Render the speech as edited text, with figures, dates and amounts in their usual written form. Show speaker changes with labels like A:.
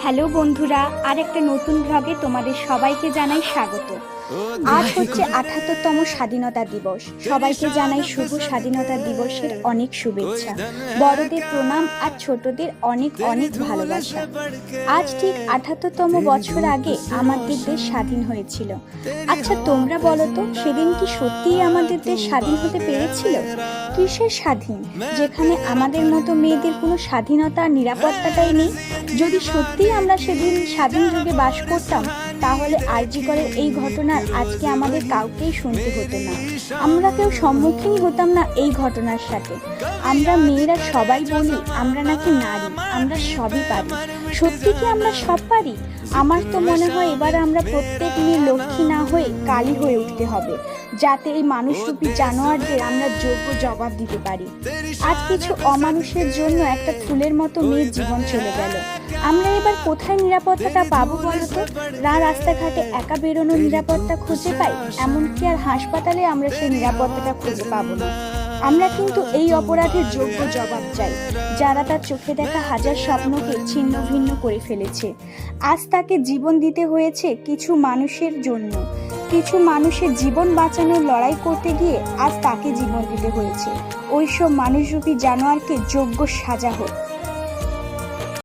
A: Hello বন্ধুরা, আর একটা নতুন ব্লগে তোমাদের সবাইকে জানাই স্বাগত। আজ হচ্ছে ৭৮তম স্বাধীনতা দিবস। সবাইকে জানাই শুভ স্বাধীনতা দিবসের অনেক শুভেচ্ছা। বড়দের প্রণাম আর ছোটদের অনেক অনেক ভালোবাসা। আজ ঠিক ৭৮তম বছর আগে আমাদের দেশ স্বাধীন হয়েছিল। আচ্ছা তোমরা বলো তো, সেদিন কি সত্যিই আমাদের দেশ স্বাধীন হতে পেরেছিল? কিসের স্বাধীন, যেখানে আমাদের মতো মেয়েদের কোনো স্বাধীনতা আর নিরাপত্তাটাই নেই? যদি সত্যিই আমরা সেদিন স্বাধীন যুগে বাস করতাম, তাহলে আরজি করের এই ঘটনার আজকে আমাদের কাউকেই শুনতে হতো না। আমরা কেউ সম্মুখীন হতাম না এই ঘটনার সাথে। আমরা মেয়েরা সবাই বলি আমরা নাকি নারী, আমরা সবই পারি। সত্যি কি আমরা সব পারি? আমার তো মনে হয় এবার আমরা প্রত্যেক মেয়ে লক্ষ্মী না হয়ে কালী হয়ে উঠতে হবে, যাতে এই মানুষরূপী জানোয়ারদের আমরা যোগ্য জবাব দিতে পারি। আজ কিছু অমানুষের জন্য একটা ফুলের মতো মেয়ের জীবন চলে গেল। আমরা এবার কোথায় নিরাপত্তাটা পাবো বলতো? রাস্তাঘাটে একা বেরোনোর নিরাপত্তা খুঁজে পাই, এমনকি আর হাসপাতালে আমরা সেই নিরাপত্তাটা খুঁজে পাবো না। আমরা কিন্তু এই অপরাধের যোগ্য জবাব চাই, যারা তার চোখে দেখা হাজার স্বপ্নকে ছিন্ন ভিন্ন করে ফেলেছে। আজ তাকে জীবন দিতে হয়েছে কিছু মানুষের জন্য। কিছু মানুষের জীবন বাঁচানোর লড়াই করতে গিয়ে আজ তাকে জীবন দিতে হয়েছে। ওইসব মানুষরূপী জানোয়ারকে যোগ্য সাজা হোক।